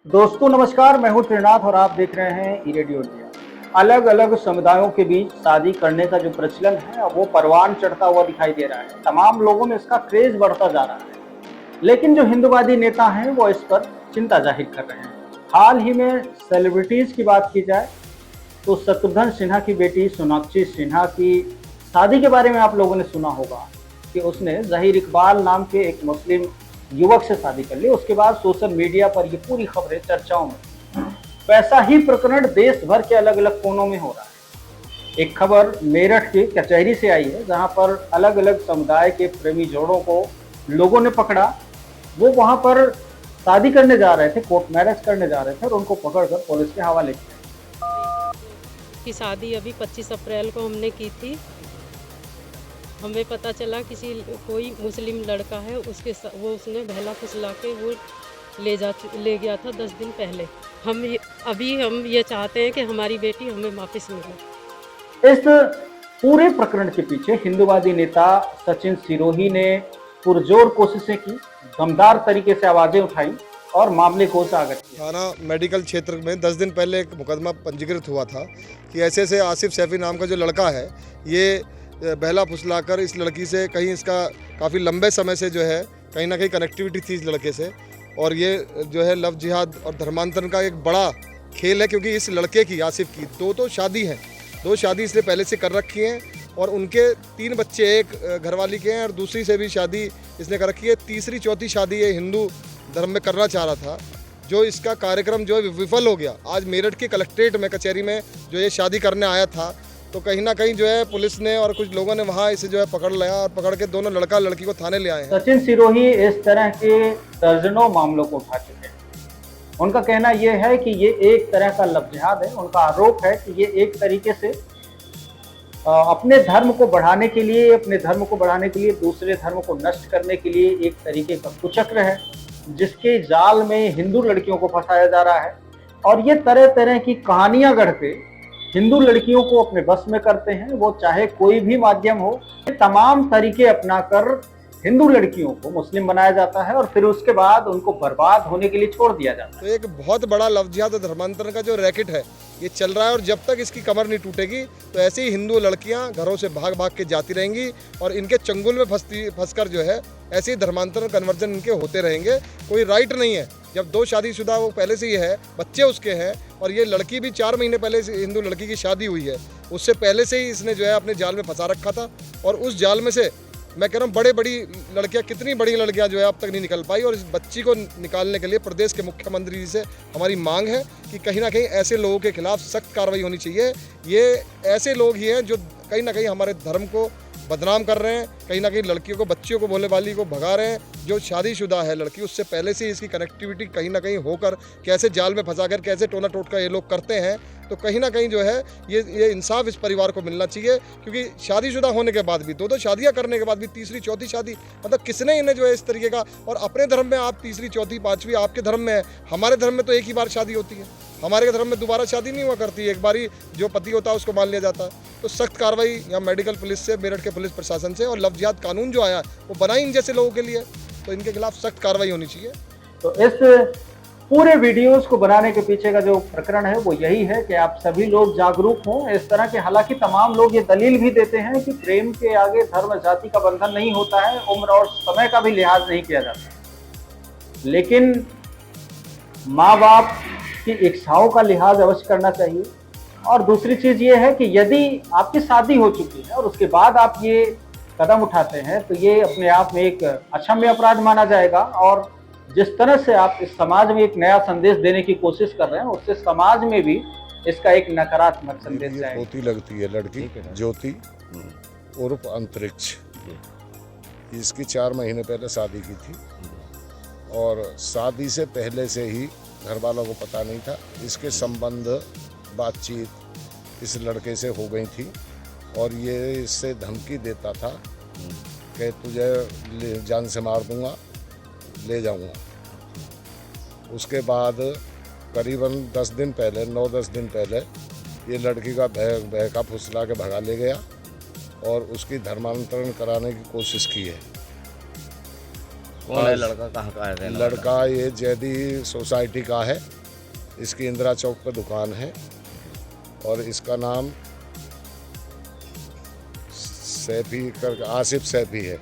दोस्तों नमस्कार, मैं हूं त्रिनाथ और आप देख रहे हैं ई रेडियो इंडिया। अलग अलग समुदायों के बीच शादी करने का जो प्रचलन है वो परवान चढ़ता हुआ दिखाई दे रहा है। तमाम लोगों में इसका क्रेज बढ़ता जा रहा है, लेकिन जो हिंदूवादी नेता हैं वो इस पर चिंता जाहिर कर रहे हैं। हाल ही में सेलिब्रिटीज की बात की जाए तो शत्रुघ्न सिन्हा की बेटी सोनाक्षी सिन्हा की शादी के बारे में आप लोगों ने सुना होगा कि उसने जहीर इकबाल नाम के एक मुस्लिम युवक से शादी कर ली। उसके बाद सोशल मीडिया पर ये पूरी खबरें चर्चाओं में। वैसा ही प्रकरण देश भर के अलग अलग कोनों में हो रहा है। एक खबर मेरठ की कचहरी से आई है, जहां पर अलग अलग समुदाय के प्रेमी जोड़ों को लोगों ने पकड़ा। वो वहां पर शादी करने जा रहे थे, कोर्ट मैरिज करने जा रहे थे और उनको पकड़कर पुलिस के हवाले किया। की शादी अभी 25 अप्रैल को हमने की थी। हमें पता चला कोई मुस्लिम लड़का है, वो उसने बहला फुसला के वो ले गया था 10 दिन पहले। हम ये चाहते हैं कि हमारी बेटी हमें वापस मिले। इस पूरे प्रकरण के पीछे हिंदूवादी नेता सचिन सिरोही ने पुरजोर कोशिशें की, दमदार तरीके से आवाजें उठाई और मामले को उजागर किया। थाना मेडिकल क्षेत्र में 10 दिन पहले एक मुकदमा पंजीकृत हुआ था कि ऐसे ऐसे आसिफ सैफी नाम का जो लड़का है, ये बहला फुसलाकर इस लड़की से कहीं इसका काफ़ी लंबे समय से जो है कहीं ना कहीं कनेक्टिविटी थी इस लड़के से, और ये जो है लव जिहाद और धर्मांतरण का एक बड़ा खेल है। क्योंकि इस लड़के की, आसिफ की, दो शादी हैं, 2 शादी इसने पहले से कर रखी हैं और उनके 3 बच्चे एक घरवाली के हैं और दूसरी से भी शादी इसने कर रखी है। तीसरी चौथी शादी ये हिंदू धर्म में करना चाह रहा था, जो इसका कार्यक्रम जो है विफल हो गया। आज मेरठ के कलेक्ट्रेट में, कचहरी में जो ये शादी करने आया था, तो कहीं ना कहीं जो है पुलिस ने और कुछ लोगों ने वहाँ इसे जो है पकड़ लिया और पकड़ के दोनों लड़का लड़की को थाने ले आए हैं। सचिन सिरोही इस तरह के दर्जनों मामलों को उठा चुके हैं। उनका कहना यह है कि ये एक तरह का लव जिहाद है। उनका आरोप है कि ये एक तरीके से अपने धर्म को बढ़ाने के लिए, दूसरे धर्म को नष्ट करने के लिए एक तरीके का कुचक्र है, जिसके जाल में हिंदू लड़कियों को फंसाया जा रहा है। और ये तरह तरह की कहानियां गढ़ के हिंदू लड़कियों को अपने बस में करते हैं। वो चाहे कोई भी माध्यम हो, तमाम तरीके अपनाकर हिंदू लड़कियों को मुस्लिम बनाया जाता है और फिर उसके बाद उनको बर्बाद होने के लिए छोड़ दिया जाता है। तो एक बहुत बड़ा लव जिहाद और धर्मांतरण का जो रैकेट है ये चल रहा है, और जब तक इसकी कमर नहीं टूटेगी तो ऐसे ही हिंदू लड़कियां घरों से भाग भाग के जाती रहेंगी और इनके चंगुल में फंसकर जो है ऐसे ही धर्मांतरण कन्वर्जन इनके होते रहेंगे। कोई राइट नहीं है। जब 2 शादीशुदा वो पहले से ही है, बच्चे उसके हैं, और ये लड़की भी 4 महीने पहले से हिंदू लड़की की शादी हुई है, उससे पहले से ही इसने जो है अपने जाल में फंसा रखा था। और उस जाल में से मैं कह रहा हूँ बड़ी लड़कियाँ, कितनी बड़ी लड़कियाँ जो है अब तक नहीं निकल पाई। और इस बच्ची को निकालने के लिए प्रदेश के मुख्यमंत्री जी से हमारी मांग है कि कहीं ना कहीं ऐसे लोगों के खिलाफ सख्त कार्रवाई होनी चाहिए। ये ऐसे लोग ही हैं जो कहीं ना कहीं हमारे धर्म को बदनाम कर रहे हैं, कहीं ना कहीं लड़कियों को, बच्चियों को, बोलने वाली को भगा रहे हैं। जो शादीशुदा है लड़की, उससे पहले से इसकी कनेक्टिविटी कहीं ना कहीं होकर कैसे जाल में फंसाकर कैसे टोना टोटका ये लोग करते हैं, तो कहीं ना कहीं जो है ये इंसाफ इस परिवार को मिलना चाहिए। क्योंकि शादीशुदा होने के बाद भी, 2 शादियां करने के बाद भी तीसरी चौथी शादी, मतलब किसने इन्हें जो है इस तरीके का। और अपने धर्म में आप तीसरी चौथी पांचवी आपके धर्म में है, हमारे धर्म में तो एक ही बार शादी होती है। हमारे धर्म में दोबारा शादी नहीं हुआ करती, एक बार ही जो पति होता है उसको मान लिया जाता है। तो सख्त कार्रवाई यहाँ मेडिकल पुलिस से, मेरठ के पुलिस प्रशासन से, और लव जिहाद कानून जो आया वो बना इन जैसे लोगों के लिए, तो इनके खिलाफ सख्त कार्रवाई होनी चाहिए। तो इस पूरे वीडियोस को बनाने के पीछे का जो प्रकरण है वो यही है कि आप सभी लोग जागरूक हों इस तरह के। हालांकि तमाम लोग ये दलील भी देते हैं कि प्रेम के आगे धर्म जाति का बंधन नहीं होता है, उम्र और समय का भी लिहाज नहीं किया जाता, लेकिन माँ बाप की इच्छाओं का लिहाज अवश्य करना चाहिए। और दूसरी चीज ये है कि यदि आपकी शादी हो चुकी है और उसके बाद आप ये कदम उठाते हैं तो ये अपने आप में एक अक्षम्य अपराध माना जाएगा। और जिस तरह से आप इस समाज में एक नया संदेश देने की कोशिश कर रहे हैं, उससे समाज में भी इसका एक नकारात्मक संदेश जाएगा। ज्योति लगती है लड़की, ज्योति उर्फ अंतरिक्ष। इसकी 4 महीने पहले शादी की थी और शादी से पहले से ही घर वालों को पता नहीं था। इसके संबंध, बातचीत इस लड़के से हो गई थी और ये इससे धमकी देता था कि तुझे जान से मार दूंगा, ले जाऊंगा। उसके बाद करीबन 10 दिन पहले, 9-10 दिन पहले ये लड़की का बहका फुसला के भगा ले गया और उसकी धर्मांतरण कराने की कोशिश की है। कौन है लड़का, कहाँ का है? लड़का ये जैदी सोसाइटी का है, इसकी इंदिरा चौक पर दुकान है और इसका नाम सैफी कर आसिफ सैफी है।